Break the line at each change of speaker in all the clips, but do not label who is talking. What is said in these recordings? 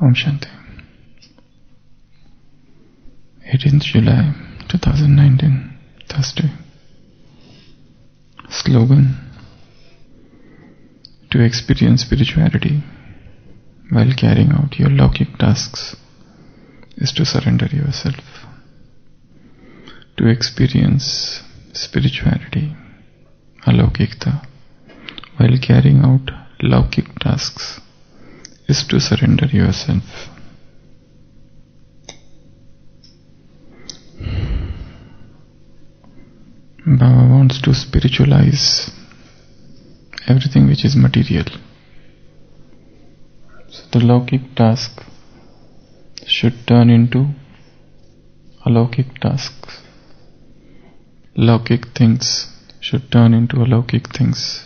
Om Shanti. 18th July 2019, Thursday. Slogan: to experience spirituality while carrying out your Laukic tasks is to surrender yourself. To experience spirituality, alaukikta, while carrying out Laukic tasks is to surrender yourself. Baba wants to spiritualize everything which is material. So the Laukic task should turn into alaukic tasks. Laukic things should turn into alaukic things.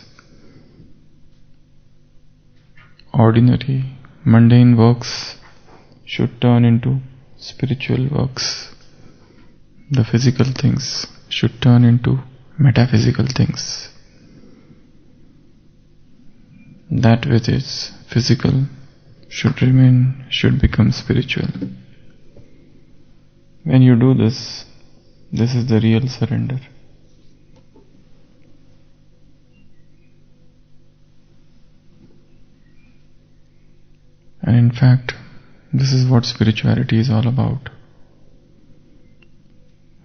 Ordinary, mundane works should turn into spiritual works. The physical things should turn into metaphysical things. That which is physical should become spiritual. When you do this, this is the real surrender. And in fact, this is what spirituality is all about.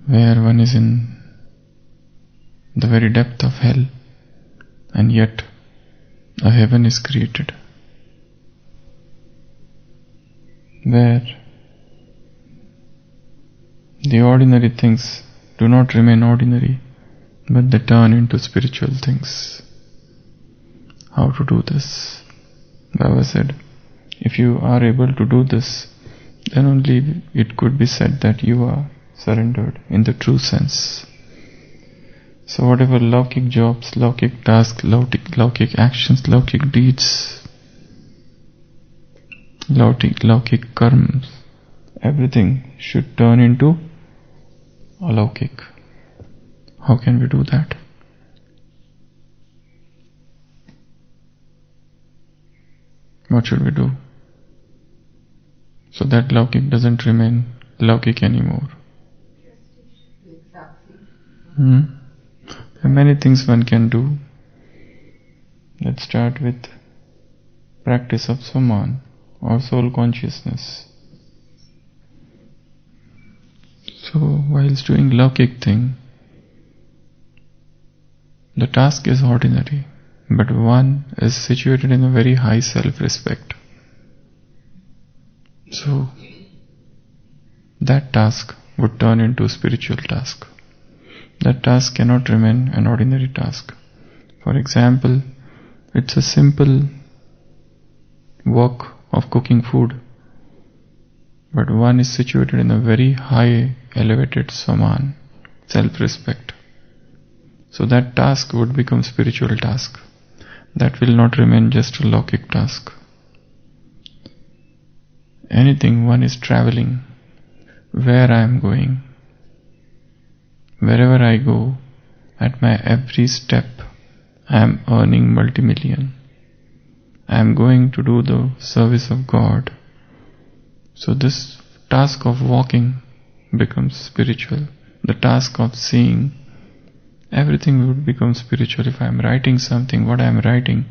Where one is in the very depth of hell, and yet a heaven is created. Where the ordinary things do not remain ordinary, but they turn into spiritual things. How to do this? Baba said, if you are able to do this, then only it could be said that you are surrendered in the true sense. So whatever Laukic jobs, Laukic tasks, Laukic actions, Laukic deeds, Laukic karmas, everything should turn into alaukic. How can we do that? What should we do so that Laukic doesn't remain Laukic anymore? There are many things one can do. Let's start with practice of Saman or soul consciousness. So whilst doing Laukic thing, the task is ordinary, but one is situated in a very high self-respect. So that task would turn into a spiritual task. That task cannot remain an ordinary task. For example, it's a simple work of cooking food, but one is situated in a very high elevated saman, self-respect. So that task would become spiritual task. That will not remain just a Laukic task. Anything one is traveling, where I am going, wherever I go, at my every step, I am earning multi-million. I am going to do the service of God. So this task of walking becomes spiritual. The task of seeing, everything would become spiritual. If I am writing something, what I am writing,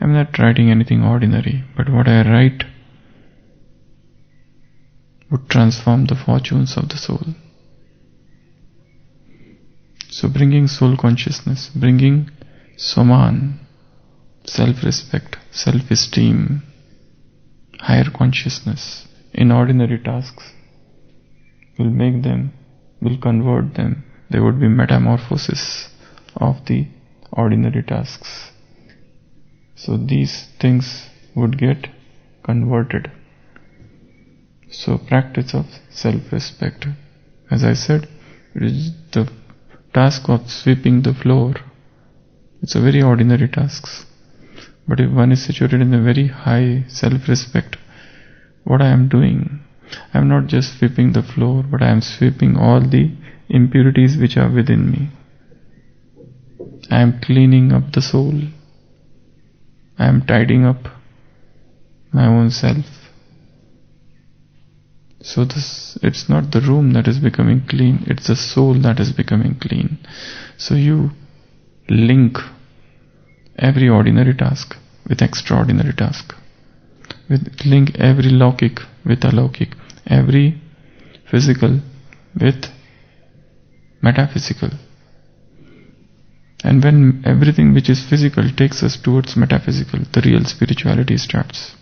I am not writing anything ordinary, but what I write would transform the fortunes of the soul. So bringing soul consciousness, bringing Saman, self-respect, self-esteem, higher consciousness in ordinary tasks will convert them. There would be metamorphosis of the ordinary tasks. So these things would get converted. So practice of self-respect. As I said, it is the task of sweeping the floor. It's a very ordinary task. But if one is situated in a very high self-respect, what I am doing, I am not just sweeping the floor, but I am sweeping all the impurities which are within me. I am cleaning up the soul. I am tidying up my own self. So it's not the room that is becoming clean, it's the soul that is becoming clean. So you link every ordinary task with extraordinary task. Link every lौकिक with अलौकिक, every physical with metaphysical. And when everything which is physical takes us towards metaphysical, the real spirituality starts.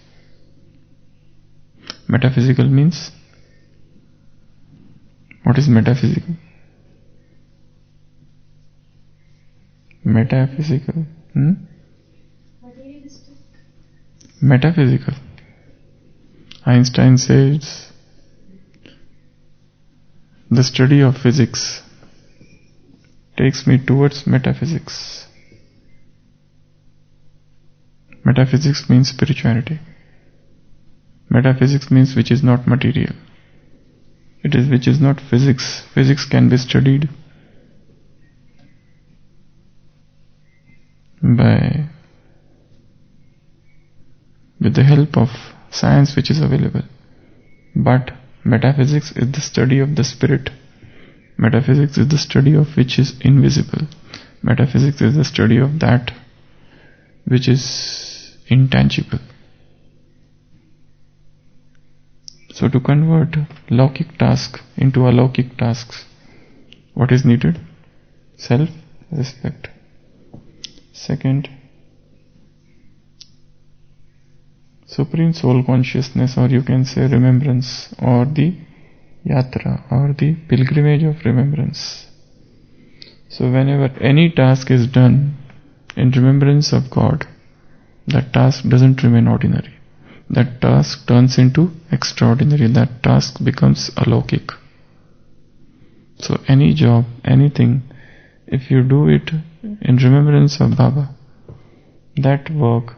Metaphysical means, what is metaphysical? Metaphysical. Metaphysical. Einstein says the study of physics takes me towards metaphysics. Metaphysics means spirituality. Metaphysics means which is not material. It is which is not physics. Physics can be studied with the help of science which is available. But metaphysics is the study of the spirit. Metaphysics is the study of which is invisible. Metaphysics is the study of that which is intangible. So to convert lौकिक task into अलौकिक tasks, what is needed? Self-respect. Second, Supreme Soul Consciousness, or you can say remembrance, or the yatra, or the pilgrimage of remembrance. So whenever any task is done in remembrance of God, that task doesn't remain ordinary. That task turns into extraordinary. That task becomes अलौकिक. So any job, anything, if you do it in remembrance of Baba, that work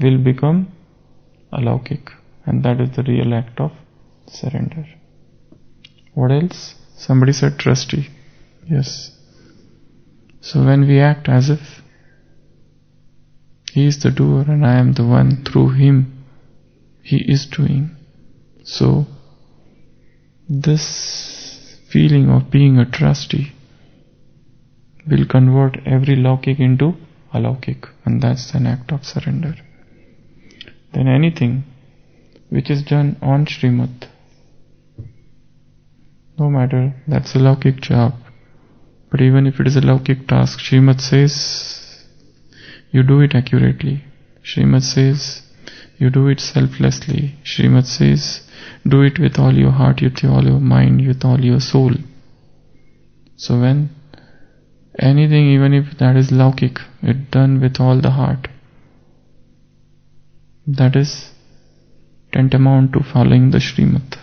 will become अलौकिक, and that is the real act of surrender. What else? Somebody said trustee. Yes. So when we act as if He is the doer and I am the one through Him He is doing, so this feeling of being a trustee will convert every लौकिक into अलौकिक, and that's an act of surrender. Then anything which is done on Srimad, no matter that's a लौकिक job, but even if it is a लौकिक task, Srimad says you do it accurately. Srimad says you do it selflessly. Srimad says do it with all your heart, with all your mind, with all your soul. So when anything, even if that is लौकिक, it's done with all the heart, that is tantamount to following the Srimad.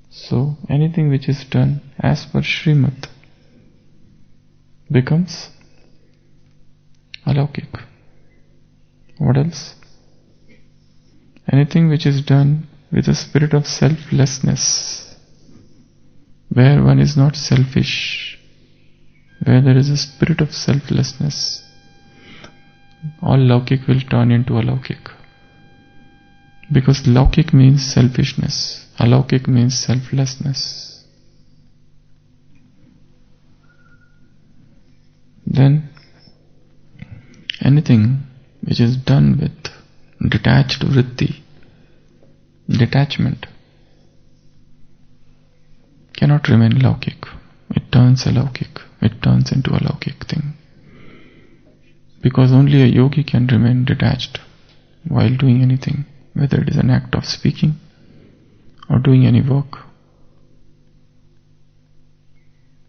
So anything which is done as per Srimad becomes अलौकिक. What else? Anything which is done with a spirit of selflessness, where one is not selfish, where there is a spirit of selflessness, all लौकिक will turn into अलौकिक. Because लौकिक means selfishness, अलौकिक means selflessness. Then anything which is done with detached vritti, detachment, cannot remain लौकिक. It turns अलौकिक. It turns into a लौकिक thing. Because only a yogi can remain detached while doing anything, whether it is an act of speaking or doing any work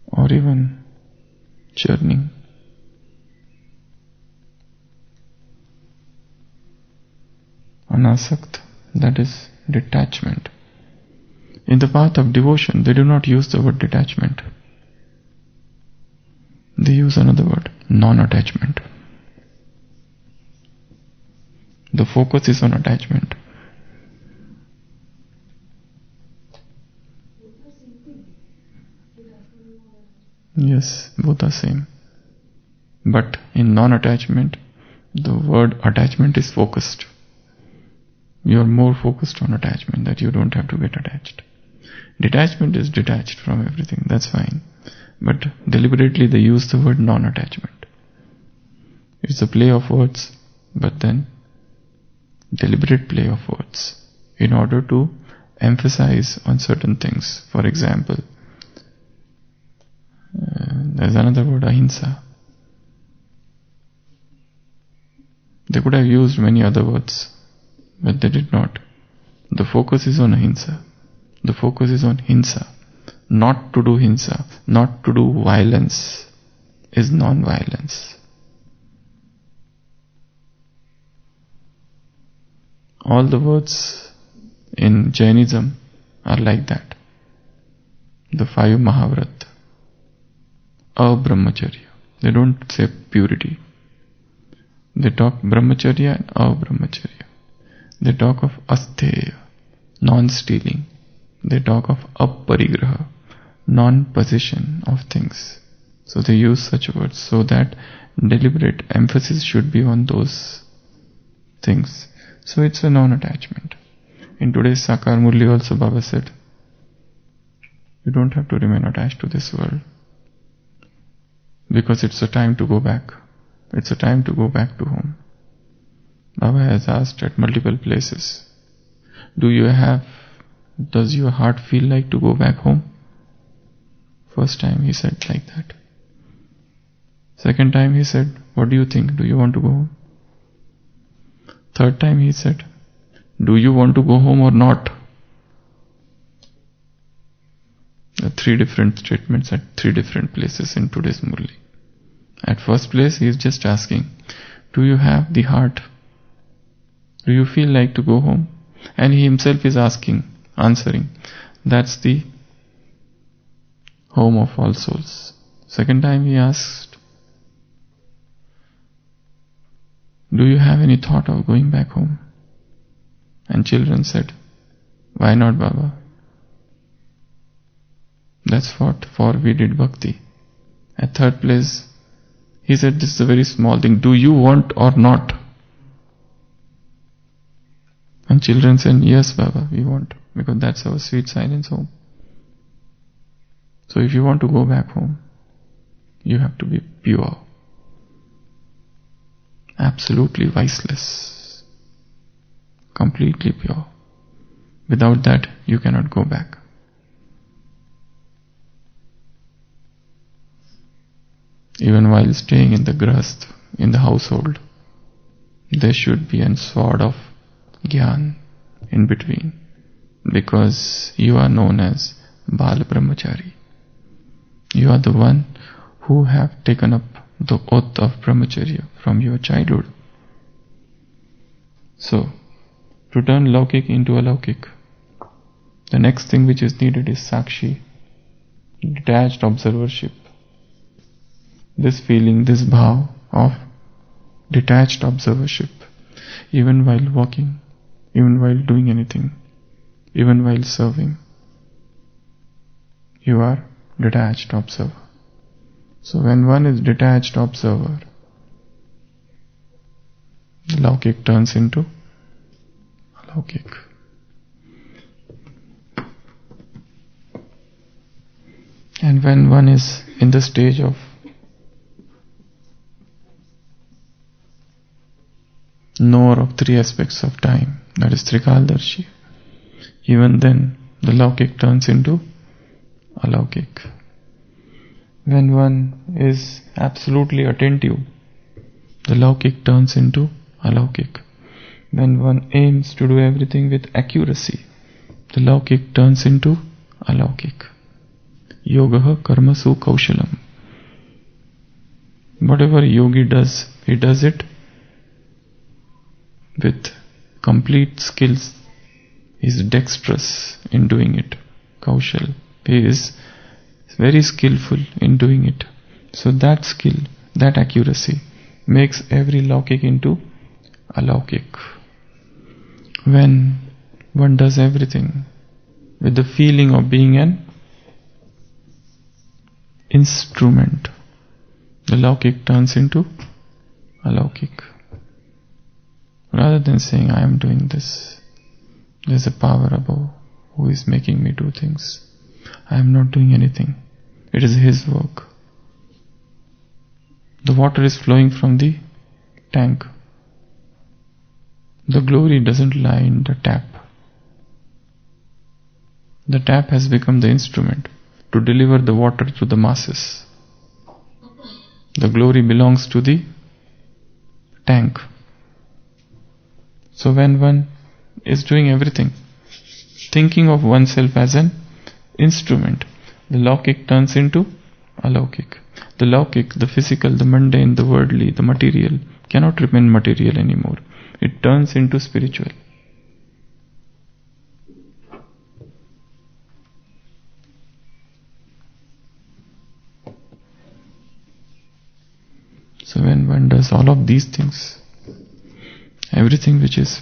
or even journeying. Anasakt, that is detachment. In the path of devotion, they do not use the word detachment. They use another word, non-attachment. The focus is on attachment. Yes, both are same. But in non-attachment, the word attachment is focused. You are more focused on attachment, that you don't have to get attached. Detachment is detached from everything, that's fine. But deliberately they use the word non-attachment. It's a play of words, but then deliberate play of words in order to emphasize on certain things. For example, there's another word, ahimsa. They could have used many other words, but they did not. The focus is on ahimsa. The focus is on hinsa. Not to do hinsa, not to do violence is non-violence. All the words in Jainism are like that. The 5 Mahavrat, a-brahmacharya. They don't say purity. They talk brahmacharya and a-brahmacharya. They talk of astheya, non-stealing. They talk of aparigraha, non-possession of things. So they use such words so that deliberate emphasis should be on those things. So it's a non-attachment. In today's Sakar Murli also Baba said, you don't have to remain attached to this world, because it's a time to go back. It's a time to go back to home. Baba has asked at multiple places, does your heart feel like to go back home? First time he said like that. Second time he said, what do you think? Do you want to go home? Third time he said, do you want to go home or not? There are 3 different statements at 3 different places in today's Murli. At first place he is just asking, do you have the heart? Do you feel like to go home? And he himself is answering, that's the home of all souls. Second time he asked, do you have any thought of going back home? And children said, why not, Baba? That's what for we did bhakti. At third place, he said, this is a very small thing. Do you want or not? And children said, yes, Baba, we want. Because that's our sweet silence home. So if you want to go back home, you have to be pure. Absolutely viceless. Completely pure. Without that, you cannot go back. Even while staying in the grahast, in the household, there should be a sword of Gyan in between, because you are known as Bal Brahmachari. You are the one who have taken up the oath of Brahmacharya from your childhood. So, to turn Laukik into Alaukik, the next thing which is needed is Sakshi, detached observership. This feeling, this bhav of detached observership, even while walking, even while doing anything, even while serving, you are detached observer. So when one is detached observer, the Laukik turns into Alaukik. And when one is in the stage of knower of 3 aspects of time, that is Trikaldarshi, even then the Laukik turns into Alaukik. When one is absolutely attentive, the Laukik turns into Alaukik. When one aims to do everything with accuracy, the Laukik turns into Alaukik. Yogaha karmasu kaushalam. Whatever yogi does, he does it with complete skills. He is dexterous in doing it. Kaushal. He is very skillful in doing it. So that skill, that accuracy makes every Laukik into Alaukik. When one does everything with the feeling of being an instrument, the Laukik turns into Alaukik. Rather than saying, I am doing this, There is a power above who is making me do things. I am not doing anything. It is His work. The water is flowing from the tank. The glory doesn't lie in the tap. The tap has become the instrument to deliver the water to the masses. The glory belongs to the tank. So when one is doing everything, thinking of oneself as an instrument, the Laukik turns into Alaukik. The Laukik, the physical, the mundane, the worldly, the material, cannot remain material anymore. It turns into spiritual. So when one does all of these things, everything which is...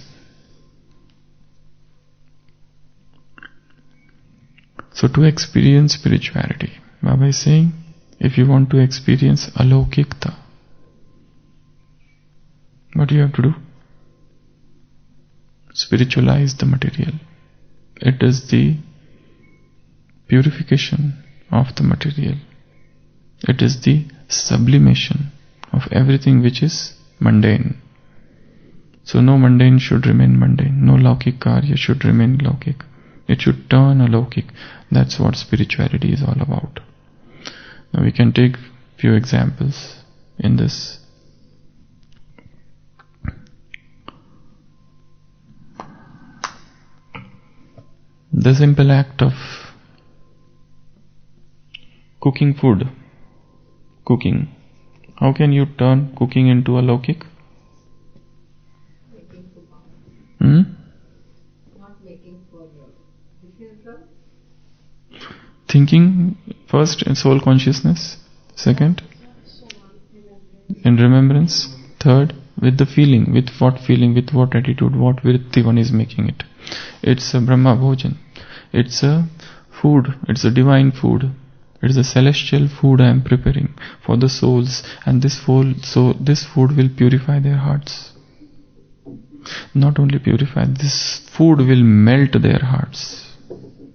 So to experience spirituality, Baba is saying, if you want to experience Alaukikta, what do you have to do? Spiritualize the material. It is the purification of the material. It is the sublimation of everything which is mundane. So no mundane should remain mundane. No Laukik karya should remain Laukik. It should turn Alaukik. That's what spirituality is all about. Now we can take few examples in this. The simple act of cooking food. Cooking. How can you turn cooking into Alaukik? Thinking first in soul consciousness, second in remembrance, third with the feeling, with what attitude, what vritti one is making it. It's a Brahma Bhojan, it's a food, it's a divine food, it's a celestial food I am preparing for the souls, and this food will purify their hearts. Not only purify, this food will melt their hearts.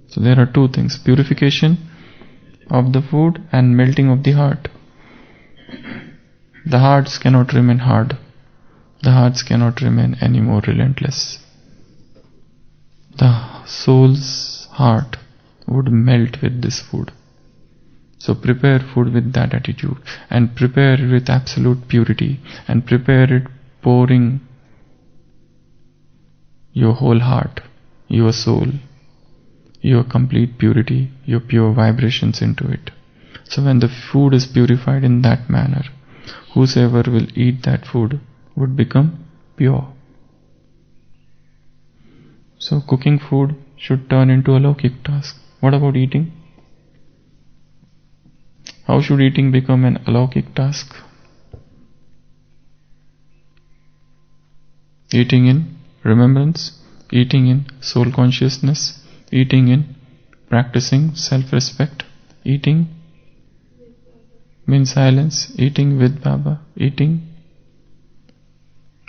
So there are two things, purification of the food and melting of the heart. The hearts cannot remain hard. The hearts cannot remain any more relentless. The soul's heart would melt with this food. So prepare food with that attitude, and prepare it with absolute purity, and prepare it pouring your whole heart, your soul, your complete purity, your pure vibrations into it. So when the food is purified in that manner, whosoever will eat that food would become pure. So cooking food should turn into a Alaukik task. What about eating? How should eating become an Alaukik task? Eating in remembrance, eating in soul consciousness, eating in practicing self-respect, eating means silence, eating with Baba, eating,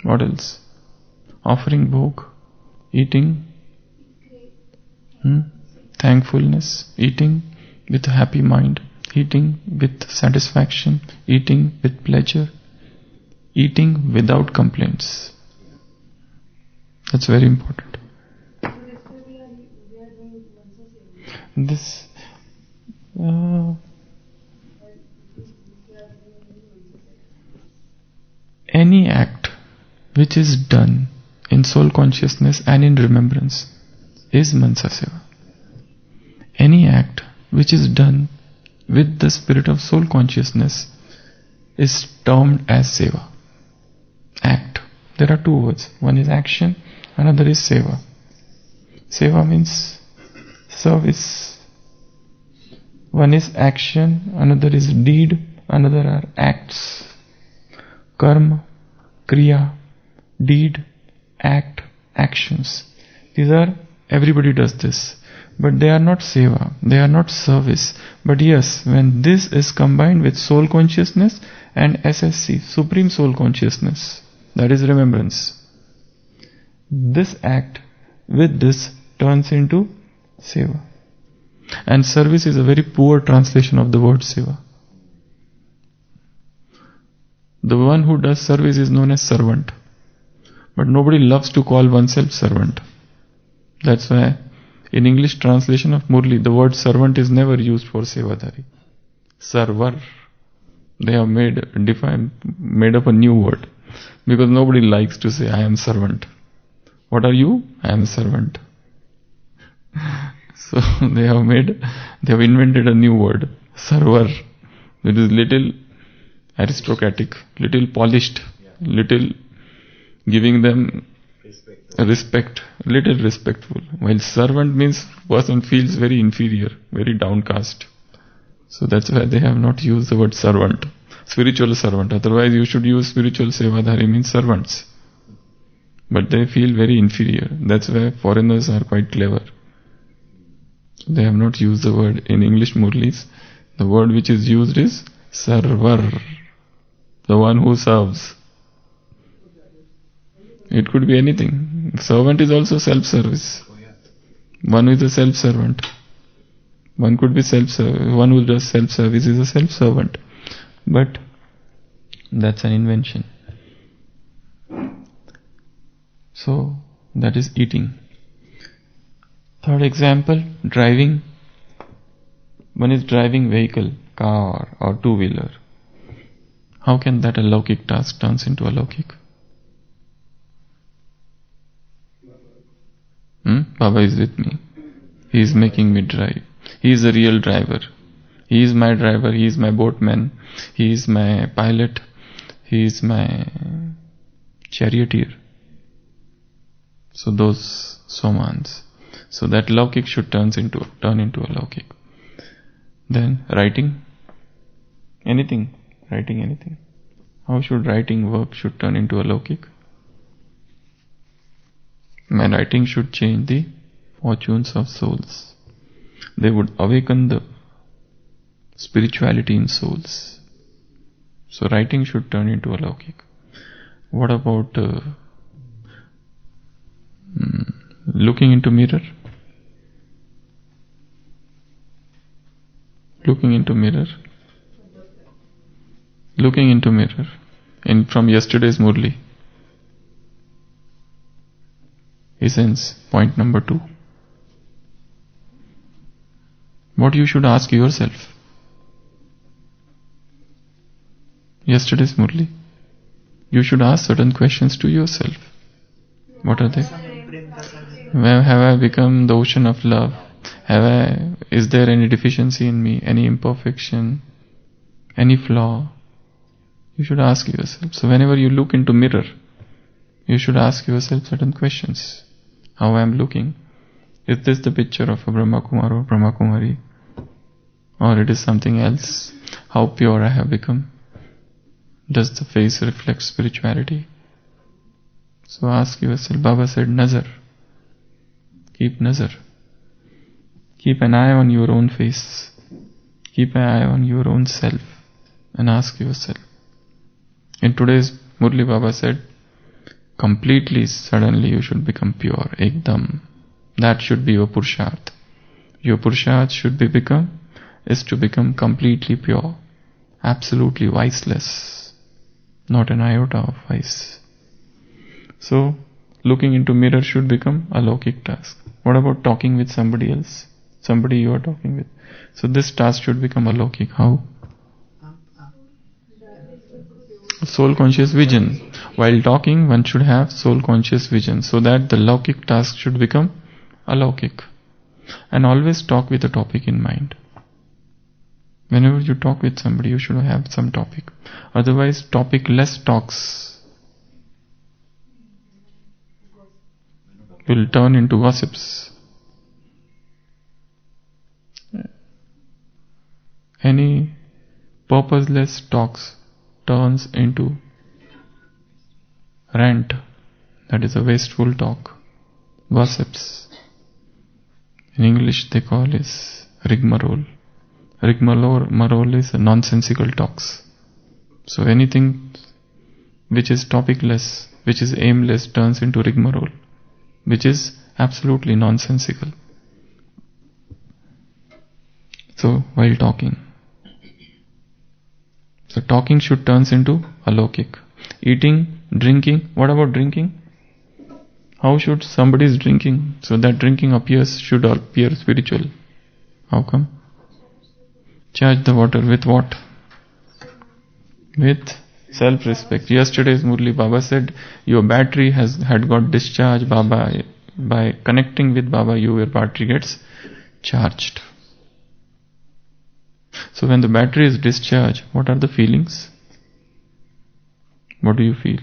what else? Offering bhog, eating, thankfulness, eating with a happy mind, eating with satisfaction, eating with pleasure, eating without complaints. That's very important. This any act which is done in soul consciousness and in remembrance is Mansa Seva. Any act which is done with the spirit of soul consciousness is termed as Seva. Act. There are two words. One is action, another is Seva. Seva means service. One is action, another is deed, another are acts. Karma, kriya, deed, act, actions. These are, everybody does this. But they are not seva, they are not service. But yes, when this is combined with soul consciousness and SSC, Supreme Soul Consciousness, that is remembrance, this act with this turns into seva. And service is a very poor translation of the word seva. The one who does service is known as servant. But nobody loves to call oneself servant. That's why in English translation of Murli, the word servant is never used for sevadhari. Server. They have made up a new word. Because nobody likes to say, I am servant. What are you? I am a servant. So they have invented a new word, server. It is little aristocratic, little polished, little giving them respect, little respectful. While servant means person feels very inferior, very downcast. So that's why they have not used the word servant, spiritual servant. Otherwise you should use spiritual sevadhari, means servants. But they feel very inferior. That's why foreigners are quite clever. So they have not used the word in English Murlis. The word which is used is server, the one who serves. It could be anything. Servant is also self-service. One is a self-servant. One could be one who does self-service is a self-servant. But that's an invention. So that is eating. Third example, driving. One is driving vehicle, car or two-wheeler. How can that alokik task turns into alokik? Baba is with me. He is making me drive. He is a real driver. He is my driver. He is my boatman. He is my pilot. He is my charioteer. So those somans. So that laukik should turn into a laukik. Then writing. Writing anything. How should writing work should turn into a laukik? My writing should change the fortunes of souls. They would awaken the spirituality in souls. So writing should turn into a laukik. What about looking into mirror? Looking into mirror. From yesterday's Murli. Essence, point number 2. What you should ask yourself. Yesterday's Murli. You should ask certain questions to yourself. What are they? Where have I become the ocean of love? Is there any deficiency in me? Any imperfection? Any flaw? You should ask yourself. So whenever you look into mirror, you should ask yourself certain questions. How I am looking? Is this the picture of a Brahma Kumar or Brahma Kumari? Or it is something else? How pure I have become? Does the face reflect spirituality? So ask yourself. Baba said, Nazar. Keep nazar. Keep an eye on your own face. Keep an eye on your own self. And ask yourself. In today's Murli Baba said, completely, suddenly you should become pure. Ekdam. That should be your Purusharth. Your Purusharth is to become completely pure. Absolutely viceless. Not an iota of vice. So, looking into mirror should become a laukik task. What about talking with somebody else? Somebody you are talking with. So this task should become a laukik. How? Soul conscious vision. While talking, one should have soul conscious vision, so that the laukik task should become alaukik. And always talk with a topic in mind. Whenever you talk with somebody, you should have some topic. Otherwise, topic-less talks will turn into gossips. Any purposeless talks turns into rant. That is a wasteful talk. Gossips. In English they call this rigmarole. Rigmarole is a nonsensical talks. So anything which is topicless, which is aimless, turns into rigmarole, which is absolutely nonsensical. So while talking, so talking should turn into alokik. Eating, drinking, what about drinking? How should somebody is drinking? So that drinking should appear spiritual. How come? Charge the water with what? With self-respect. Yesterday's Murli Baba said, your battery had got discharged, Baba. By connecting with Baba, your battery gets charged. So when the battery is discharged, what are the feelings? What do you feel?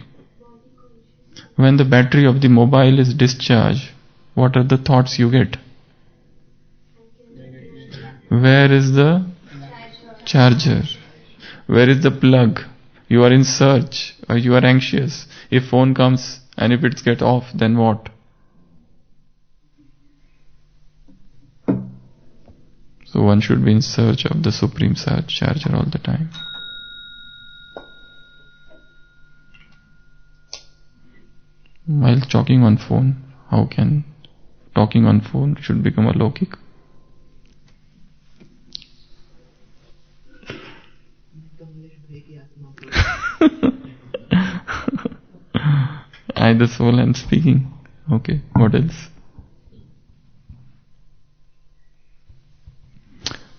When the battery of the mobile is discharged, what are the thoughts you get? Where is the charger? Where is the plug? You are in search or you are anxious. If phone comes and if it gets off, then what? So one should be in search of the supreme charger all the time. While talking on phone, how can talking on phone should become a logik? I the soul am speaking. Okay, what else?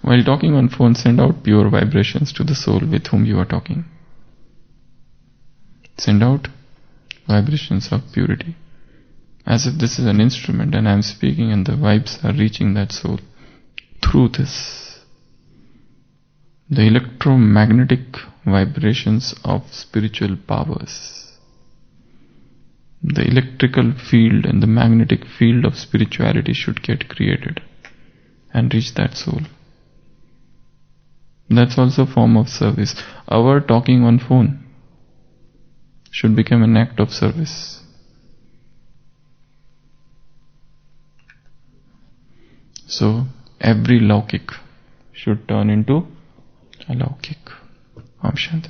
While talking on phone, send out pure vibrations to the soul with whom you are talking. Send out vibrations of purity. As if this is an instrument and I am speaking and the vibes are reaching that soul. Through this, the electromagnetic vibrations of spiritual powers, the electrical field and the magnetic field of spirituality should get created and reach that soul. That's also a form of service. Our talking on phone should become an act of service. So every laukik should turn into alaukik. Om Shanti.